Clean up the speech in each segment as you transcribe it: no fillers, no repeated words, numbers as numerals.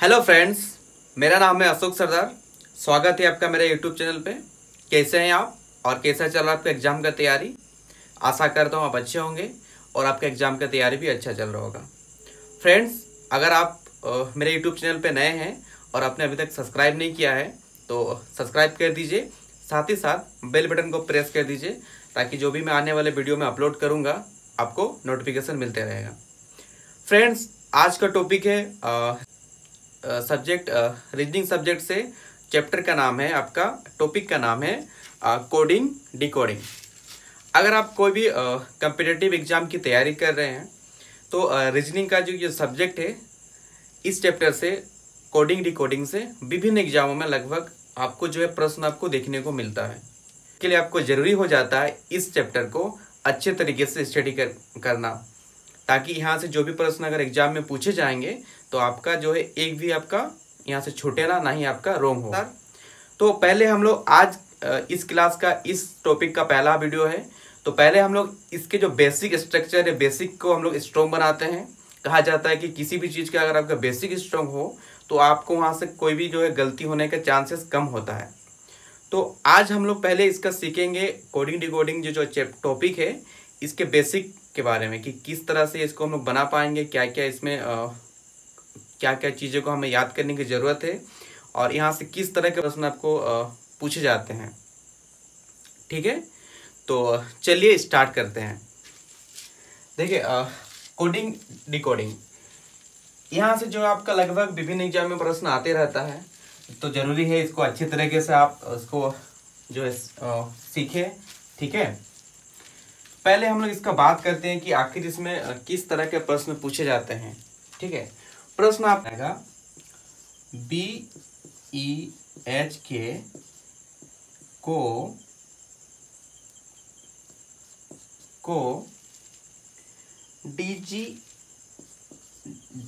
Hello friends, मेरा नाम है अशोक सरदार। स्वागत है आपका मेरे यूट्यूब चैनल पे। कैसे हैं आप और कैसा चल रहा है आपका एग्ज़ाम का तैयारी? आशा करता हूँ आप अच्छे होंगे और आपका एग्ज़ाम का तैयारी भी अच्छा चल रहा होगा। फ्रेंड्स, अगर आप मेरे यूट्यूब चैनल पे नए हैं और आपने अभी तक सब्सक्राइब नहीं किया है तो सब्सक्राइब कर दीजिए, साथ ही साथ बेल बटन को प्रेस कर दीजिए ताकि जो भी मैं आने वाले वीडियो में अपलोड करूँगा आपको नोटिफिकेशन मिलते रहेगा। फ्रेंड्स, आज का टॉपिक है सब्जेक्ट रीजनिंग सब्जेक्ट से। चैप्टर का नाम है, आपका टॉपिक का नाम है कोडिंग डिकोडिंग। अगर आप कोई भी कम्पिटिटिव एग्जाम की तैयारी कर रहे हैं तो रीजनिंग का जो ये सब्जेक्ट है, इस चैप्टर से कोडिंग डिकोडिंग से विभिन्न एग्जामों में लगभग आपको जो है प्रश्न आपको देखने को मिलता है। इसके लिए आपको ज़रूरी हो जाता है इस चैप्टर को अच्छे तरीके से स्टडी करना, ताकि यहाँ से जो भी प्रश्न अगर एग्जाम में पूछे जाएंगे तो आपका जो है एक भी आपका यहाँ से छूटे ना ही आपका रोंग हो। तो पहले हम लोग आज इस क्लास का इस टॉपिक का पहला वीडियो है, तो पहले हम लोग इसके जो बेसिक स्ट्रक्चर है, बेसिक को हम लोग स्ट्रॉन्ग बनाते हैं। कहा जाता है कि किसी भी चीज़ का अगर आपका बेसिक स्ट्रॉन्ग हो तो आपको वहाँ से कोई भी जो है गलती होने का चांसेस कम होता है। तो आज हम लोग पहले इसका सीखेंगे कोडिंग डिकोडिंग जो टॉपिक है, इसके बेसिक के बारे में कि किस तरह से इसको हम लोग बना पाएंगे, क्या क्या इसमें क्या क्या चीज़ों को हमें याद करने की ज़रूरत है और यहाँ से किस तरह के प्रश्न आपको पूछे जाते हैं। ठीक है, तो चलिए स्टार्ट करते हैं। देखिए, कोडिंग डिकोडिंग यहाँ से जो आपका लगभग विभिन्न एग्जाम में प्रश्न आते रहता है, तो ज़रूरी है इसको अच्छी तरीके से आप उसको जो है सीखें। ठीक है, पहले हम लोग इसका बात करते हैं कि आखिर इसमें किस तरह के प्रश्न पूछे जाते हैं। ठीक है, प्रश्न आप आएगा BEHK को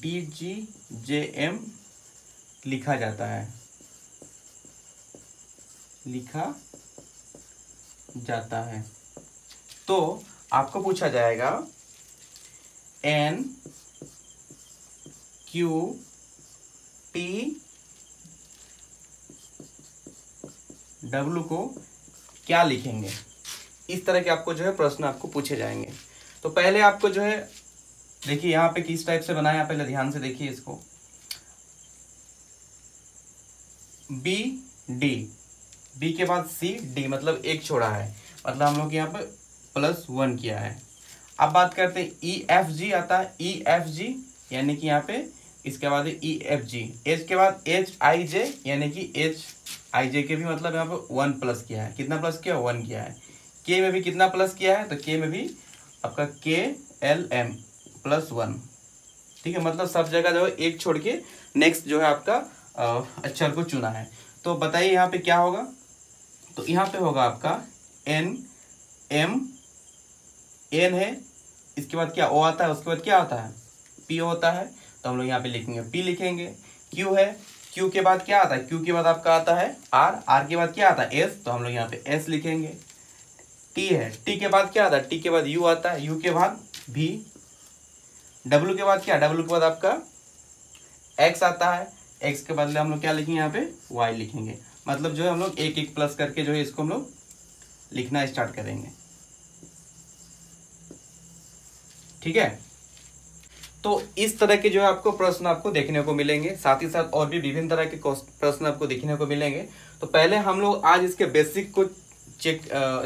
DGJM लिखा जाता है। तो आपको पूछा जाएगा NQTW को क्या लिखेंगे। इस तरह के आपको जो है प्रश्न आपको पूछे जाएंगे। तो पहले आपको जो है देखिए यहाँ पे किस टाइप से बनाया, पहले ध्यान से देखिए इसको। B के बाद CD मतलब एक छोड़ा है, मतलब हम लोग यहाँ पे +1 किया है। अब बात करते हैं EFG आता है, EFG यानी कि यहाँ पे इसके बाद EFG, H के बाद HIJ यानी कि HIJ के भी मतलब यहाँ पे 1 प्लस किया है। कितना प्लस किया? 1 किया है। K में भी कितना प्लस किया है? तो K में भी आपका KLM +1। ठीक है, मतलब सब जगह जो है एक छोड़ के नेक्स्ट जो है आपका अक्षर को चुना है। तो बताइए यहाँ पे क्या होगा? तो यहाँ पे होगा आपका NM, N है, इसके बाद क्या O आता है, उसके बाद क्या आता है P होता है। तो हम लोग यहाँ पे लिखेंगे P लिखेंगे। Q है, Q के बाद क्या आता है? Q के बाद आपका आता है R के बाद क्या आता है S, तो हम लोग यहाँ पे S लिखेंगे। T है, T के बाद क्या आता है? T के बाद U आता है, U के बाद V। W के बाद क्या? W के बाद आपका X आता है, X के बदले हम लोग क्या लिखेंगे यहाँ पे? Y लिखेंगे। मतलब जो है हम लोग एक एक प्लस करके जो है इसको हम लोग लिखना स्टार्ट करेंगे। ठीक है, तो इस तरह के जो है आपको प्रश्न आपको देखने को मिलेंगे, साथ ही साथ और भी विभिन्न तरह के प्रश्न आपको देखने को मिलेंगे। तो पहले हम लोग आज इसके बेसिक को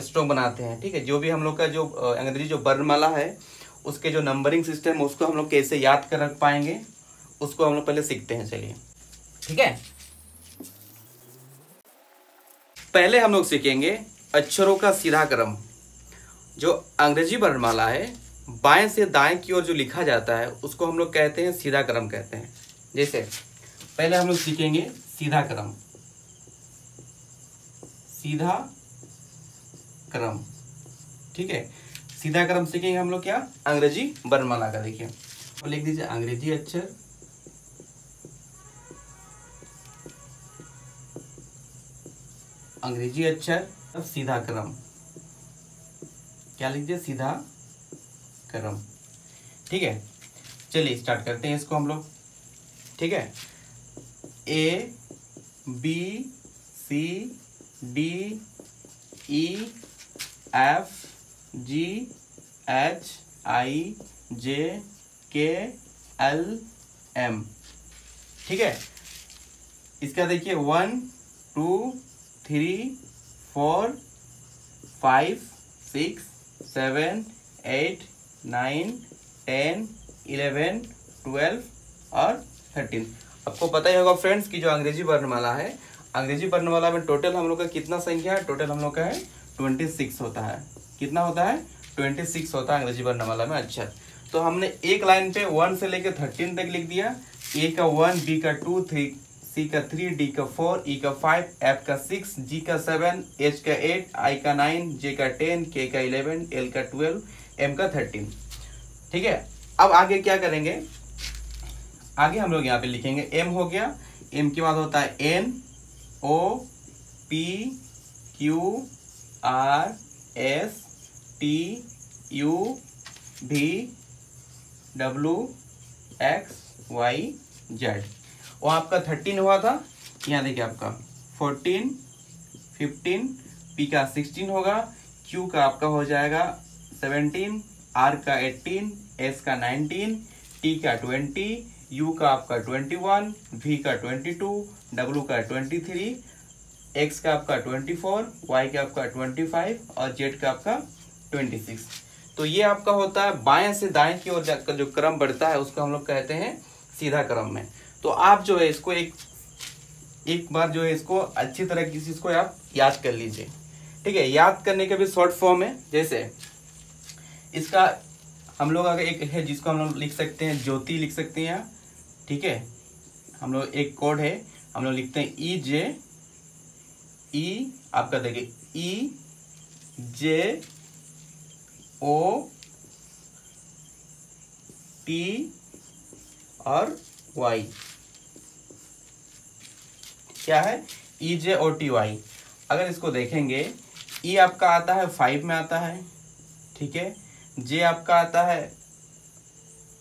स्ट्रॉन्ग बनाते हैं। ठीक है, जो भी हम लोग का जो अंग्रेजी जो वर्णमाला है उसके जो नंबरिंग सिस्टम है उसको हम लोग कैसे याद कर रख पाएंगे, उसको हम लोग पहले सीखते हैं। चलिए, ठीक है, पहले हम लोग सीखेंगे अक्षरों का सीधा क्रम। जो अंग्रेजी वर्णमाला है बाएं से दाएं की ओर जो लिखा जाता है उसको हम लोग कहते हैं सीधा क्रम कहते हैं। जैसे पहले हम लोग सीखेंगे सीधा क्रम, सीधा क्रम। ठीक है, सीधा क्रम सीखेंगे हम लोग क्या? अंग्रेजी वर्णमाला का। देखिए तो लिख दीजिए अंग्रेजी अक्षर, अंग्रेजी अक्षर अब सीधा क्रम। क्या लिख दिया? सीधा क्रम। ठीक है, चलिए स्टार्ट करते हैं इसको हम लोग। ठीक है, A B C D E F G H I J K L M। ठीक है, इसका देखिए 1 2 3 4 5 6 7 8 9 10 11 12 और 13। आपको पता ही होगा फ्रेंड्स कि जो अंग्रेजी वर्णमाला है, अंग्रेजी वर्णमाला में टोटल हम लोग का कितना संख्या है? टोटल हम लोग का है 26 होता है। कितना होता है? 26 होता है अंग्रेजी वर्णमाला में अक्षर। तो हमने एक लाइन पे 1 से लेकर 13 तक लिख दिया। ए का 1, बी का 2, सी का 3, डी का 4, ई का 5, एफ का 6, जी का 7, एच का 8, आई का 9, जे का 10, के का 11, एल का 12, एम का 13। ठीक है, अब आगे क्या करेंगे? आगे हम लोग यहाँ पे लिखेंगे एम हो गया। एम के बाद होता है N O P Q R S T U V W X Y Z. वो आपका 13 हुआ था, यहाँ देखिए आपका 14 15, पी का 16 होगा, क्यू का आपका हो जाएगा 17, आर का 18, एस का 19, टी का 20, यू का आपका 21, वी का 22, डब्ल्यू का 23, एक्स का आपका 24, वाई का आपका 25 और जेड का आपका 26। तो ये आपका होता है बाएं से दाएं की ओर जो क्रम बढ़ता है उसको हम लोग कहते हैं सीधा क्रम में। तो आप जो है इसको एक बार जो है इसको अच्छी तरह किसी को आप याद कर लीजिए। ठीक है, याद करने का भी शॉर्ट फॉर्म है। जैसे इसका हम लोग अगर एक है जिसको हम लोग लिख सकते हैं ज्योति लिख सकते हैं यहाँ। ठीक है, हम लोग एक कोड है, हम लोग लिखते हैं ई जे ई, आपका देखिए ई जे ओ टी और वाई। क्या है? ई जे ओ टी वाई। अगर इसको देखेंगे, ई आपका आता है 5 में आता है। ठीक है, जे आपका आता है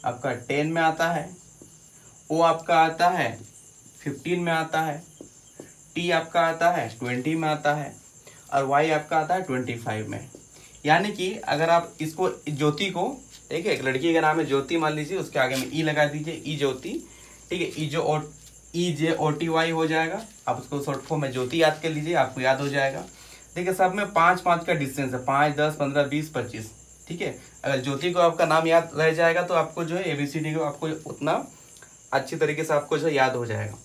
आपका 10 में आता है, ओ आपका आता है 15 में आता है, टी आपका आता है 20 में आता है और वाई आपका आता है 25 में। यानी कि अगर आप इसको ज्योति को, ठीक है, एक लड़की का नाम है ज्योति मान लीजिए, उसके आगे में ई लगा दीजिए, ई ज्योति। ठीक है, ई जे ओ टी वाई हो जाएगा। आप उसको शॉर्ट फॉर्म में ज्योति याद कर लीजिए, आपको याद हो जाएगा। देखिए सब में 5-5 का डिस्टेंस है, 5 10 15 20 25। ठीक है, अगर ज्योति को आपका नाम याद रह जाएगा तो आपको जो है ABCD को आपको उतना अच्छी तरीके से आपको जो याद हो जाएगा।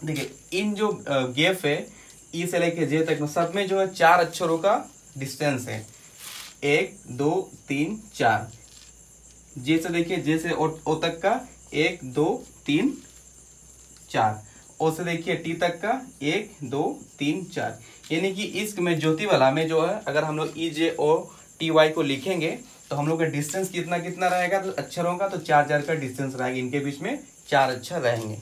देखिए इन जो गैप है ई से लेके जे तक में सब में जो है 4 अक्षरों का डिस्टेंस है, 1 2 3 4। जे से देखिए, जे से ओ तक का 1 2 3 4। ओ से देखिए टी तक का 1 2 3 4। यानी कि इस में ज्योति वाला में जो है अगर हम लोग ई जे ओ टी वाई को लिखेंगे तो हम लोग का डिस्टेंस कितना कितना रहेगा? तो अक्षरों का तो 4 का डिस्टेंस रहेगा, इनके बीच में 4 अक्षर रहेंगे।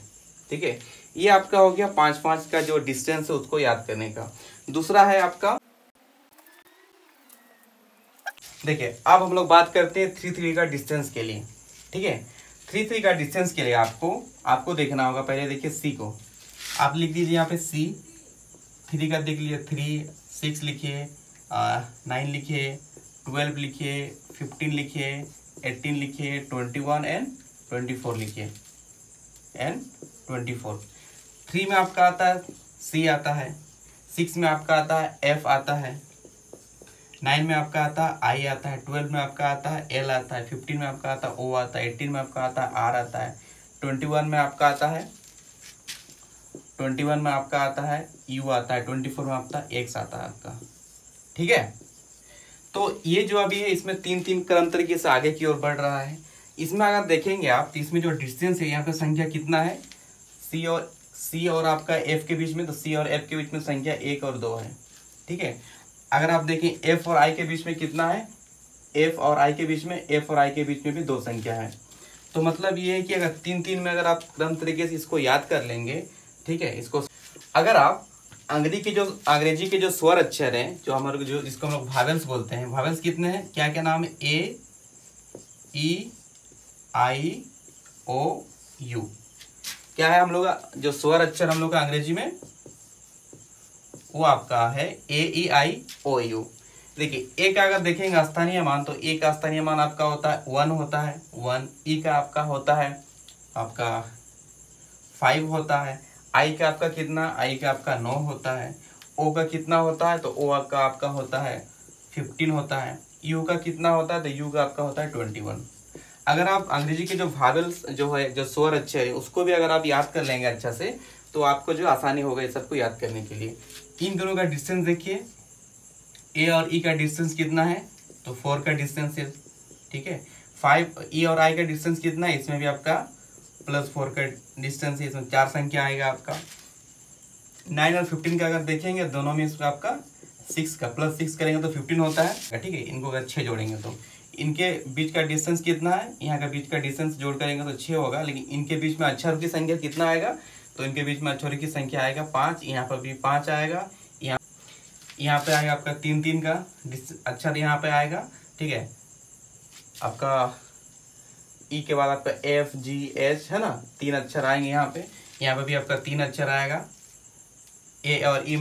ठीक है, ये आपका हो गया 5-5 का जो डिस्टेंस है उसको याद करने का। दूसरा है आपका, देखिए अब हम लोग बात करते हैं 3-3 का डिस्टेंस के लिए। ठीक है, 3-3 का डिस्टेंस के लिए आपको देखना होगा। पहले देखिए सी को आप लिख दीजिए यहाँ पे सी। 3 का देख लीजिए 3, 6 लिखिए, 9 लिखिए, 12 लिखिए, 15 लिखिए, 18 लिखिए, 21 एंड 24 लिखिए एंड 24। 3 में आपका आता है सी आता है, 6 में आपका आता है एफ आता है, 9 में आपका आता है आई आता है, 12 में आपका आता है एल आता है, 15 में आपका आता है ओ आता है, 18 में आपका आता है आर आता है, 21 में आपका आता है यू आता है, 24 में आपका एक्स आता है आपका। ठीक है, तो ये जो अभी है इसमें 3-3 क्रम तरीके से आगे की ओर बढ़ रहा है। इसमें अगर देखेंगे आप तो इसमें जो डिस्टेंस है यहाँ पे संख्या कितना है? सी और आपका एफ के बीच में, तो सी और एफ के बीच में संख्या 1 और 2 है। ठीक है, अगर आप देखें एफ और आई के बीच में कितना है? एफ और आई के बीच में भी 2 संख्या है। तो मतलब ये है कि अगर 3-3 में अगर आप क्रम तरीके से इसको याद कर लेंगे, ठीक है, इसको अगर आप अंग्रेजी के जो स्वर अक्षर हैं जो हमारे जो जिसको हम लोग वावेल्स बोलते हैं, वावेल्स कितने हैं? क्या क्या नाम है? ए ई आई ओ यू। क्या है हम लोग का जो स्वर अक्षर हम लोग का अंग्रेजी में, वो आपका है A E I O U। देखिए ए का अगर देखेंगे स्थानीय मान, तो ए का स्थानीय मान आपका होता है 1 होता है 1। ई का आपका होता है आपका 5 होता है। आई का आपका कितना, आई का आपका 9 होता है। ओ का कितना होता है, तो ओ का आपका होता है 15 होता है। यू का कितना होता है, तो यू का आपका होता है 21। अगर आप अंग्रेजी के जो वावेल्स जो है, जो स्वर अक्षर है, उसको भी अगर आप याद कर लेंगे अच्छा से, तो आपको जो आसानी होगा ये सबको याद करने के लिए। इन दोनों का डिस्टेंस देखिए, ए और ई का डिस्टेंस कितना है, तो 4 का डिस्टेंस है, ठीक है। 5 ई और आई का डिस्टेंस कितना है, इसमें भी आपका +4 का डिस्टेंस है, इसमें 4 संख्या आएगा आपका। 9 और 15 का अगर देखेंगे, दोनों में इसका आपका 6 का +6 करेंगे तो 15 होता है, ठीक है। इनको अगर 6 जोड़ेंगे तो इनके बीच का डिस्टेंस कितना है, यहाँ का बीच का डिस्टेंस जोड़ करेंगे तो 6 होगा। लेकिन इनके बीच में अक्षरों की संख्या कितना आएगा, तो इनके बीच में अक्षरों की संख्या आएगा 5। यहाँ पर भी 5 आएगा। यहाँ पे आएगा आपका 3 का अक्षर यहाँ पे आएगा, ठीक है। आपका ई के बाद आपका F G H है ना, 3 अक्षर आएंगे यहाँ पे भी आपका 3 अक्षर आएगा ए और ई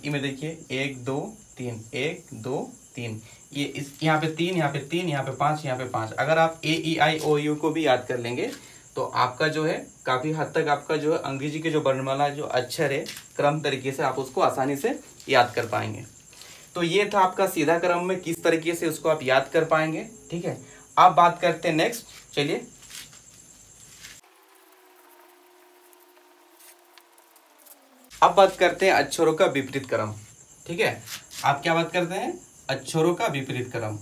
में देखिए 1 2 3 1 2 3, ये इस यहाँ पे 3, यहाँ पे 3, यहाँ पे 5, यहाँ पे 5। अगर आप AEIOU को भी याद कर लेंगे तो आपका जो है काफ़ी हद तक आपका जो है अंग्रेजी के जो वर्णमाला जो अक्षर है क्रम तरीके से आप उसको आसानी से याद कर पाएंगे। तो ये था आपका सीधा क्रम में किस तरीके से उसको आप याद कर पाएंगे, ठीक है। अब बात करते हैं नेक्स्ट, चलिए अब बात करते हैं अक्षरों का विपरीत क्रम, ठीक है। आप क्या बात करते हैं, अक्षरों का विपरीत क्रम,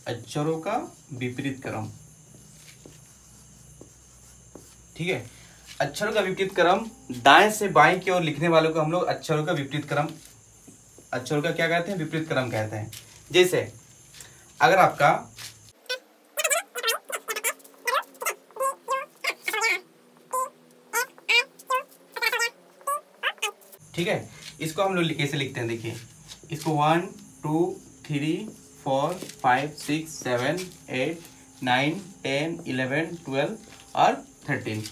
अक्षरों का विपरीत क्रम, ठीक है। अक्षरों का विपरीत क्रम, दाएं से बाएं की ओर लिखने वालों को हम लोग अक्षरों का विपरीत क्रम, अक्षरों का क्या कहते हैं, विपरीत क्रम कहते हैं। जैसे अगर आपका ठीक है, इसको हम लोग कैसे लिखते हैं, देखिए इसको 1 2 3 4 5 6 7 8 9 10 11 12 और 13।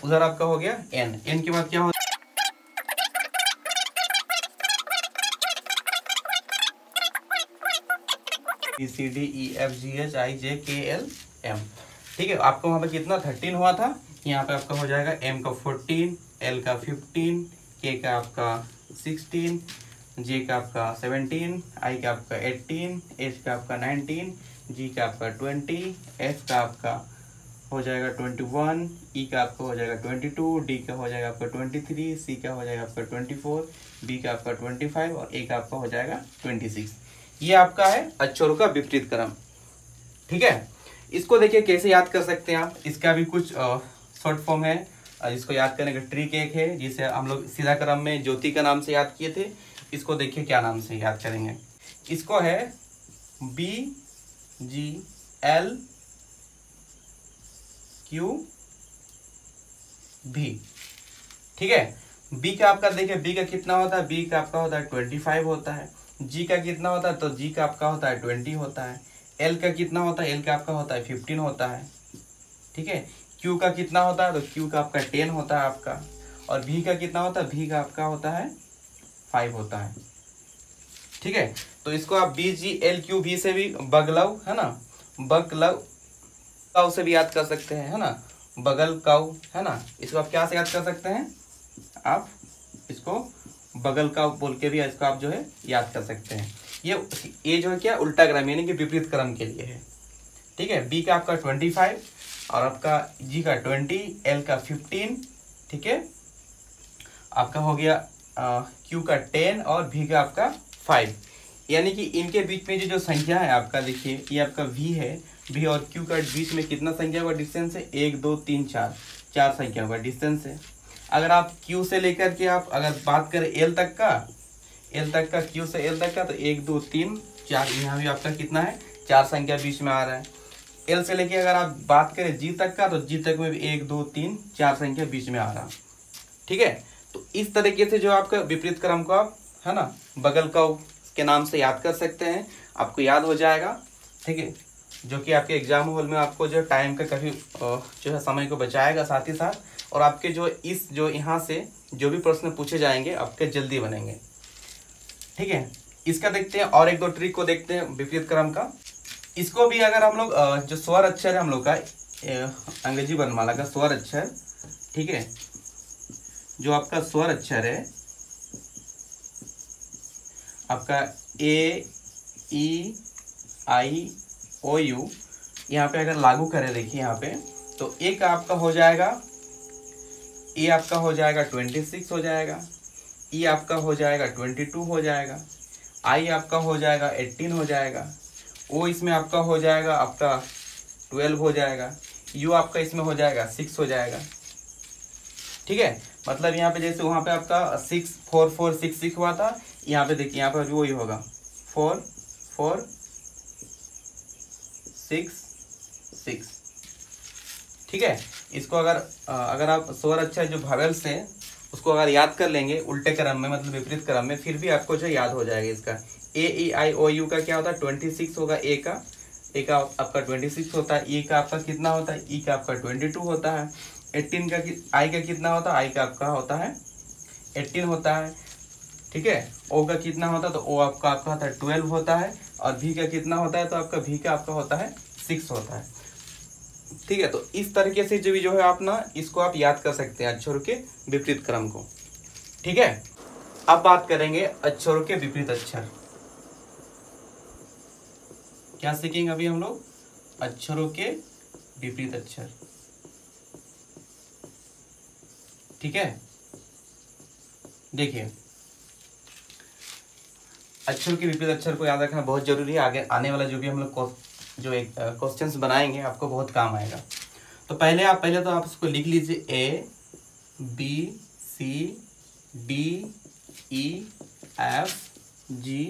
उधर आपका हो गया n के बाद क्या हो BCDEFGHIJKL M, ठीक है। आपको वहां पे कितना 13 हुआ था, यहाँ पे आपका हो जाएगा m का 14, l का 15, k का आपका 16, j का आपका 17, i का आपका 18, h का आपका 19, g का आपका 20, f का आपका हो जाएगा 21, e का आपका हो जाएगा 22, d का हो जाएगा आपका 23, c का हो जाएगा आपका 24, b का आपका 25 और a का आपका हो जाएगा 26। ये आपका है अक्षरों का विपरीत क्रम, ठीक है। इसको देखिए कैसे याद कर सकते हैं आप, इसका भी कुछ शॉर्ट फॉर्म है, इसको याद करने का ट्रिक एक है, जिसे हम लोग सीधा क्रम में ज्योति का नाम से याद किए थे। इसको देखिए क्या नाम से याद करेंगे, इसको है BGLQB, ठीक है। B का आपका देखिए B का कितना होता है, B का आपका होता है 25 होता है। G का कितना होता है, तो G का आपका होता है 20 होता है। L का कितना होता है, L का आपका होता है 15 होता है, ठीक है। Q का कितना होता है, तो Q का आपका 10 होता है आपका। और V का कितना होता है, V का आपका होता है 5 होता है, ठीक है। तो इसको आप BGLQB से भी बगलव है ना, बगलव से भी याद कर सकते हैं, है ना, बगल काउ है ना। इसको आप क्या से याद कर सकते हैं, आप इसको बगल का बोल के भी इसको आप जो है याद कर सकते हैं। ये जो है क्या उल्टा क्रम यानी कि विपरीत क्रम के लिए है, ठीक है। B का आपका 25 और आपका G का 20, L का 15, ठीक है। आपका हो गया Q का 10 और V का आपका 5, यानी कि इनके बीच में जो संख्या है आपका देखिए ये आपका V है, V और Q का बीच में कितना संख्या का डिस्टेंस है, 1 2 3 4 संख्या का डिस्टेंस है। अगर आप Q से लेकर के आप अगर बात करें L तक का Q से L तक का, तो 1 2 3 4, यहाँ भी आपका कितना है 4 संख्या बीच में आ रहा है। L से लेके अगर आप बात करें G तक का, तो G तक में भी 1 2 3 4 संख्या बीच में आ रहा, ठीक है। तो इस तरीके से जो आपका विपरीत क्रम को आप है ना बगल का के नाम से याद कर सकते हैं, आपको याद हो जाएगा, ठीक है। जो कि आपके एग्जाम हॉल में आपको जो टाइम का कभी जो है समय को बचाएगा, साथ ही साथ और आपके जो यहाँ से जो भी प्रश्न पूछे जाएंगे आपके जल्दी बनेंगे। ठीक है, इसका देखते हैं और एक दो ट्रिक को देखते हैं विपरीत क्रम का। इसको भी अगर हम लोग जो स्वर अक्षर है हम लोग का अंग्रेजी वर्णमाला का स्वर अक्षर, ठीक है, जो आपका स्वर अक्षर है आपका ए ई आई ओ यू, यहाँ पे अगर लागू करें देखिए यहाँ पे, तो ए का आपका हो जाएगा, ए आपका हो जाएगा 26 हो जाएगा, ई आपका हो जाएगा 22 हो जाएगा, आई आपका हो जाएगा 18 हो जाएगा, ओ इसमें आपका हो जाएगा आपका 12 हो जाएगा, यू आपका इसमें हो जाएगा 6 हो जाएगा। ठीक है, मतलब यहाँ पे जैसे वहाँ पे आपका 6 4 4 6 6 हुआ था, यहाँ पे देखिए यहाँ पे भी वही होगा 4 4 6 6। ठीक है, इसको अगर आप स्वर अक्षर जो भावेल्स हैं उसको अगर याद कर लेंगे उल्टे क्रम में, मतलब विपरीत क्रम में, फिर भी आपको जो याद हो जाएगा। इसका ए ई आई ओ यू का क्या होता है 26 होगा, ए का आपका 26 होता है, ई का आपका कितना होता है, ई का आपका 22 होता है, 18 का आई का कितना होता है, आई का आपका होता है 18 होता है। ठीक है, ओ का कितना होता है, तो ओ आपका होता है 12 होता है, और भी का कितना होता है, तो आपका भी का आपका होता है 6 होता है। ठीक है, तो इस तरीके से जो है आप ना इसको आप याद कर सकते हैं अक्षरों के विपरीत क्रम को। ठीक है, अब बात करेंगे अक्षरों के विपरीत अक्षर। क्या सीखेंगे अभी हम लोग? अक्षरों के विपरीत अक्षर। ठीक है, देखिए अक्षरों के विपरीत अक्षर को याद रखना बहुत जरूरी है। आगे आने वाला जो भी हम लोग जो एक क्वेश्चंस बनाएंगे आपको बहुत काम आएगा। तो पहले तो आप इसको लिख लीजिए A B C D E F G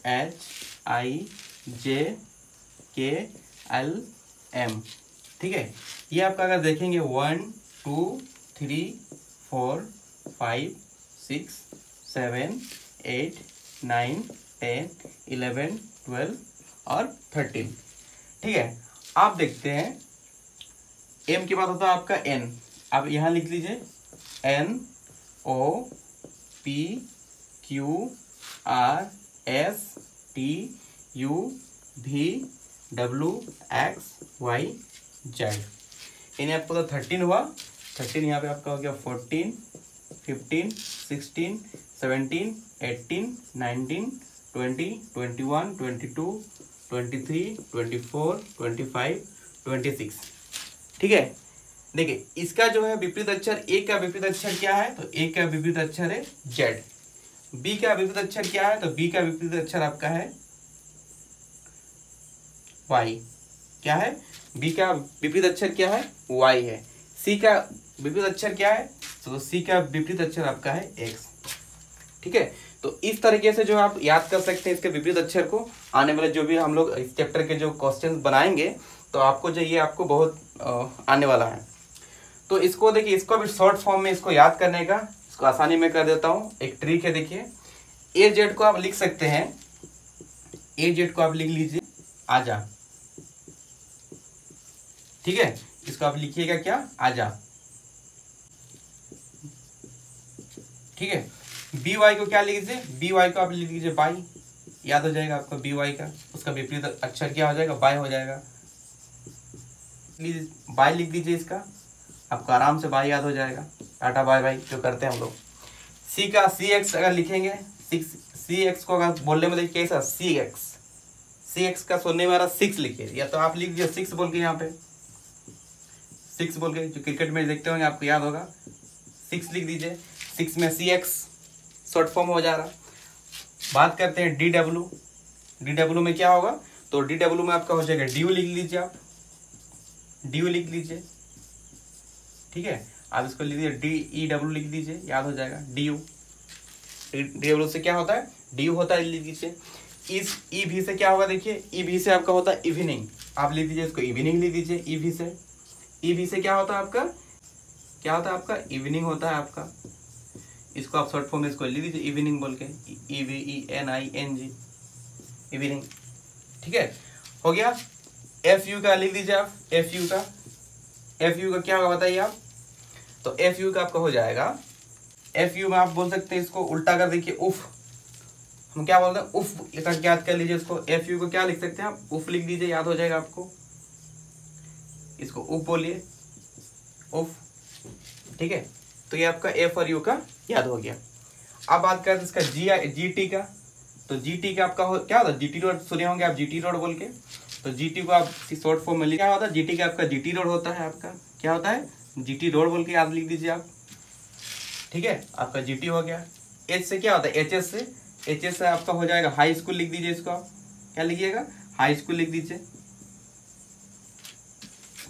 H I J K L M. ठीक है, ये आपका अगर देखेंगे 1 2 3 4 5 6 7 8 9 10 11 12 और 13। ठीक है, आप देखते हैं एम के बाद होता है आपका एन। आप यहाँ लिख लीजिए N O P Q R S T U V W X Y Z. इन्हें आपको तो 13 हुआ, 13 यहाँ पे आपका हो गया 14 15 16 17 18 19 20 21 22 23 24 25 26। ठीक है, देखिए इसका जो है विपरीत अक्षर ए का विपरीत अक्षर क्या है, तो ए का विपरीत अक्षर है जेड। बी का विपरीत अक्षर क्या है, तो बी का विपरीत अक्षर आपका है वाई। क्या है? बी का विपरीत अक्षर क्या है? वाई है। सी का विपरीत अक्षर क्या है, तो सी का विपरीत अक्षर आपका है एक्स। ठीक है, तो इस तरीके से जो आप याद कर सकते हैं इसके विपरीत अक्षर को। आने वाले जो भी हम लोग इस चैप्टर के जो क्वेश्चन बनाएंगे तो आपको जो ये आपको बहुत आने वाला है। तो इसको देखिए, इसको भी शॉर्ट फॉर्म में इसको याद करने का इसको आसानी में कर देता हूँ। एक ट्रिक है, देखिए ए जेड को आप लिख सकते हैं, ए जेड को आप लिख लीजिए आजा। ठीक है, इसको आप लिखिएगा क्या, आजा। ठीक है, बी वाई को क्या लिख लीजिए, बी वाई को आप लिख लीजिए बाई। याद हो जाएगा आपका बी वाई का, उसका विपरीत अक्षर क्या हो जाएगा, बाय हो जाएगा। बाय लिख दीजिए, इसका आपको आराम से बाय याद हो जाएगा। टाटा बाय बाय जो करते हैं हम लोग। सी का सी एक्स अगर लिखेंगे, सी एक्स को अगर बोलने में देखिए कैसा, सी एक्स का सुनने में आ रहा 6 लिखिए, या तो आप लिख दीजिए 6 बोल के, यहाँ पे 6 बोल के, जो क्रिकेट में देखते होंगे आपको याद होगा, 6 लिख दीजिए। 6 में सी एक्स शॉर्ट फॉर्म हो जा रहा। बात करते हैं डी डब्ल्यू में क्या होगा, तो डी डब्ल्यू में आपका हो जाएगा डी लिख लीजिए, आप डी लिख लीजिए। ठीक है, आप इसको लिख दीजिए डी ई डब्ल्यू लिख दीजिए, याद हो जाएगा डी डब्ल्यू से क्या होता है, डी होता है, लिख दीजिए। इस ई भी से क्या होगा, देखिए ई भी से आपका होता है इवनिंग, आप लिख दीजिए इसको इवनिंग लिख दीजिए। ई भी से क्या होता है आपका, क्या होता है आपका, इवनिंग होता है आपका। इसको आप शॉर्ट फॉर्म में इसको लिख दीजिए इवनिंग बोल के, EVENING इवनिंग। ठीक है, हो गया। एफ यू का लिख दीजिए आप, एफ यू का क्या होगा बताइए आप। तो एफ यू का आपका हो जाएगा, एफ यू में आप बोल सकते हैं इसको उल्टा कर देखिए उफ, हम क्या बोलते हैं उफ करके याद कर लीजिए इसको। एफ यू को क्या लिख सकते हैं आप, उफ लिख दीजिए, याद हो जाएगा आपको। इसको उफ बोलिए, उफ, ठीक है। तो ये आपका एफ और यू का याद हो गया। अब बात करते हैं इसका जी टी का। तो जी टी का आपका क्या होता है, जीटी रोड सुने होंगे आप, जीटी रोड बोल के। तो जीटी को आप शॉर्ट फॉर्म में क्या होता है, जीटी का आपका जीटी रोड होता है, आपका क्या होता है, जीटी रोड बोल के याद लिख दीजिए आप, ठीक है। आपका जीटी हो गया। एच से क्या होता है, एच एस से आपका हो जाएगा हाई स्कूल, लिख दीजिए इसको आप, क्या लिखिएगा, हाई स्कूल लिख दीजिए,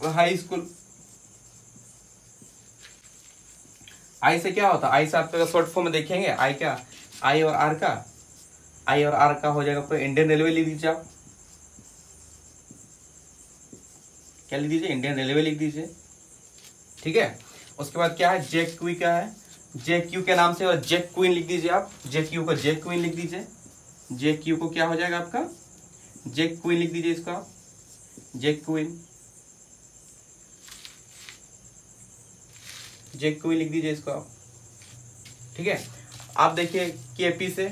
हाई स्कूल। आई से क्या होता है, आई से आपका शॉर्ट फॉर्म में देखेंगे, आई क्या, आई और आर का, आई और आर का हो जाएगा पूरा इंडियन रेलवे लिख दीजिए आप, क्या लिख दीजिए, इंडियन रेलवे लिख दीजिए, ठीक है। उसके बाद क्या है, जेक क्यू का है, जेक क्यू के नाम से, और जेक क्वीन लिख दीजिए आप, जेक क्यू को जेक क्वीन लिख दीजिए, जेक क्यू को क्या हो जाएगा आपका, जेक क्वीन लिख दीजिए इसका, जेक क्वीन, जेक क्वीन लिख दीजिए इसको आप, ठीक है। आप देखिए केपी से,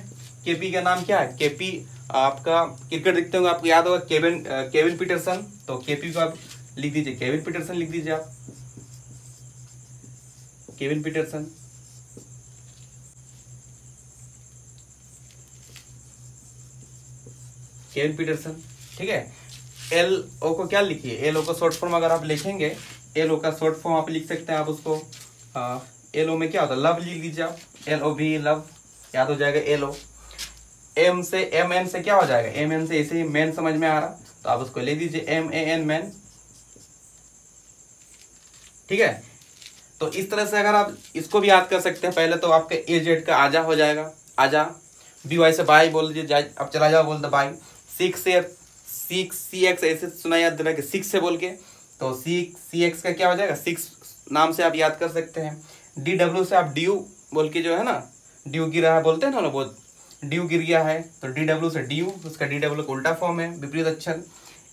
केपी का नाम क्या है, केपी आपका क्रिकेट देखते होंगे, आपको याद होगा केविन पीटरसन। तो केपी को आप लिख दीजिए, केविन पीटरसन लिख दीजिए आप, केविन पीटरसन, केविन पीटरसन, ठीक है। एल ओ को क्या लिखिए, एल ओ को शॉर्ट फॉर्म अगर आप लिखेंगे, एल ओ का शॉर्ट फॉर्म आप लिख सकते हैं आप उसको, एल ओ में क्या होता है, लव लिख दीजिए आप, एल ओ भी लव, याद हो जाएगा एल ओ। एम से एम एन से क्या हो जाएगा, एम एन से ऐसे ही मैन समझ में आ रहा, तो आप उसको ले दीजिए एम ए एन मैन, ठीक है। तो इस तरह से अगर आप इसको भी याद कर सकते हैं, पहले तो आपके ए जेड का आजा हो जाएगा, आजा, बी वाई से बाई बोल दीजिए, अब चला जाओ बोल दो बाई, सिक्स से सिक्स सी एक्स ऐसे सुना याद दिला के सिक्स से बोल के, तो सी एक्स का क्या हो जाएगा, सिक्स नाम से आप याद कर सकते हैं। डी डब्ल्यू से आप ड्यू बोल के जो है ना, ड्यू गिरा है बोलते हैं ना बहुत, ड्यू गिर गया है, तो डी डब्ल्यू से ड्यू, उसका डी डब्ल्यू का उल्टा फॉर्म है, विपरीत अक्षर।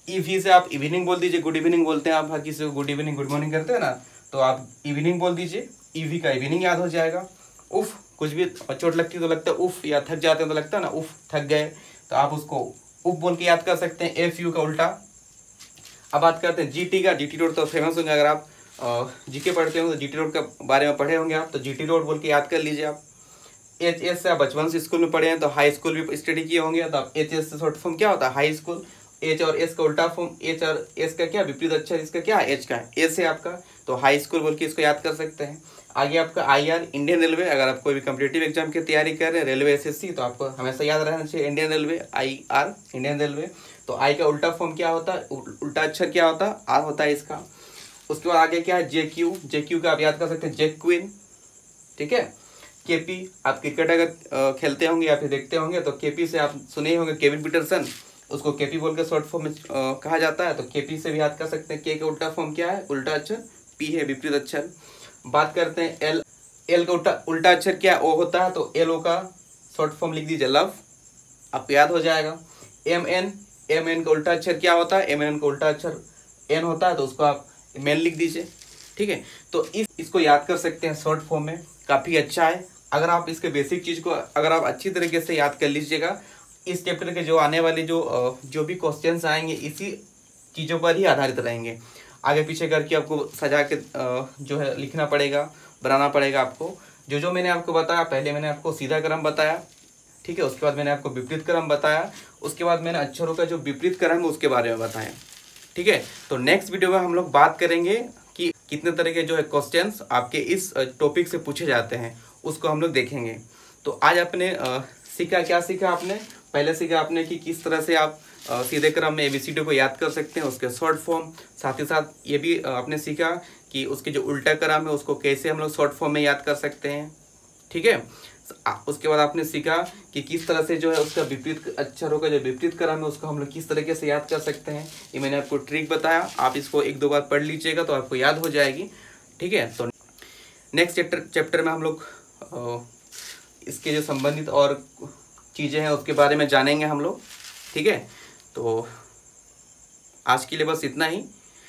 ईवी से आप इवनिंग बोल दीजिए, गुड इवनिंग बोलते हैं आप, हर किसी को गुड इवनिंग गुड मॉर्निंग करते हैं ना, तो आप इवनिंग बोल दीजिए, ईवी का इवनिंग याद हो जाएगा। उफ, कुछ भी चोट लगती है तो लगता है उफ, या थक जाते हैं तो लगता है ना उफ, थक गए, तो आप उसको उफ बोल के याद कर सकते हैं, एफ यू का उल्टा। अब बात करते हैं जीटी का, जीटी रोड तो फेमस होंगे, अगर आप जीके पढ़ते होंगे तो जीटी रोड के बारे में पढ़े होंगे आप, तो जीटी रोड बोल के याद कर लीजिए आप। एच एस से आप बचपन से स्कूल में पढ़े हैं, तो हाई स्कूल भी स्टडी किए होंगे, तो आप एच एस से शॉर्ट फॉर्म क्या होता है, हाई स्कूल। एच और एस का उल्टा फॉर्म, एच और एस का क्या विपरीत अक्षर, इसका क्या एच का, एस है आपका, तो हाई स्कूल बोल के इसको याद कर सकते हैं। आगे आपका आई आर, इंडियन रेलवे, अगर आप कोई भी कॉम्पिटिटिव एग्जाम की तैयारी कर रहे हैं, रेलवे एसएससी, तो आपको हमेशा याद रहना चाहिए Indian railway, I R, Indian railway. तो आई का उल्टा फॉर्म क्या होता है, उल्टा अक्षर क्या होता है, आर होता है इसका। उसके बाद आगे क्या है, जे क्यू, जे क्यू का आप याद कर सकते हैं जेक क्वीन, ठीक है। केपी, आप क्रिकेट अगर खेलते होंगे या फिर देखते होंगे तो केपी से आप सुने होंगे केविन पीटरसन, उसको केपी बोल के शॉर्ट फॉर्म में कहा जाता है, तो केपी से भी याद कर सकते हैं। के का उल्टा फॉर्म क्या है, उल्टा अक्षर, पी है विपरीत अक्षर। बात करते हैं एल, एल का उल्टा अक्षर क्या ओ होता है, तो एल ओ का शॉर्ट फॉर्म लिख दीजिए लव, आपको याद हो जाएगा। एम एन, एम एन का उल्टा अक्षर क्या होता है, एम एन का उल्टा अक्षर एन होता है, तो उसको आप मेन लिख दीजिए, ठीक है। तो इसको याद कर सकते हैं शॉर्ट फॉर्म में, काफ़ी अच्छा है। अगर आप इसके बेसिक चीज़ को अगर आप अच्छी तरीके से याद कर लीजिएगा, इस चैप्टर के जो आने वाले जो भी क्वेश्चंस आएंगे इसी चीज़ों पर ही आधारित रहेंगे। आगे पीछे करके आपको सजा के जो है लिखना पड़ेगा, बनाना पड़ेगा आपको। जो मैंने आपको बताया, पहले मैंने आपको सीधा क्रम बताया, ठीक है, उसके बाद मैंने आपको विपरीत क्रम बताया, उसके बाद मैंने अक्षरों का जो विपरीत क्रम है उसके बारे में बताया, ठीक है। तो नेक्स्ट वीडियो में हम लोग बात करेंगे कि कितने तरह के जो है क्वेश्चंस आपके इस टॉपिक से पूछे जाते हैं, उसको हम लोग देखेंगे। तो आज आपने सीखा, क्या सीखा आपने, पहले सीखा आपने कि किस तरह से आप सीधे क्रम में एबीसीडी को याद कर सकते हैं, उसके शॉर्ट फॉर्म, साथ ही साथ ये भी आपने सीखा कि उसके जो उल्टा क्रम है उसको कैसे हम लोग शॉर्ट फॉर्म में याद कर सकते हैं, ठीक है। उसके बाद आपने सीखा कि किस तरह से जो है उसका विपरीत अक्षरों का जो विपरीत क्रम है उसको हम लोग किस तरीके से याद कर सकते हैं, ये मैंने आपको ट्रिक बताया। आप इसको एक दो बार पढ़ लीजिएगा तो आपको याद हो जाएगी, ठीक है। तो नेक्स्ट चैप्टर में हम लोग इसके जो संबंधित और चीज़ें हैं उसके बारे में जानेंगे हम लोग, ठीक है। तो आज के लिए बस इतना ही।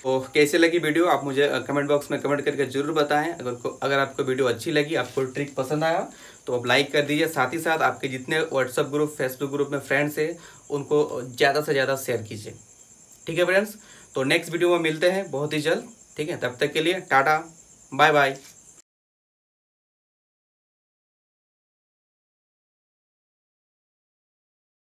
तो कैसे लगी वीडियो आप मुझे कमेंट बॉक्स में कमेंट करके ज़रूर बताएं। अगर आपको वीडियो अच्छी लगी, आपको ट्रिक पसंद आया तो आप लाइक कर दीजिए। साथ ही साथ आपके जितने व्हाट्सएप ग्रुप, फेसबुक ग्रुप में फ्रेंड्स हैं उनको ज़्यादा से ज़्यादा शेयर कीजिए। ठीक है फ्रेंड्स, तो नेक्स्ट वीडियो में मिलते हैं बहुत ही जल्द। ठीक है, तब तक के लिए टाटा, बाय बाय।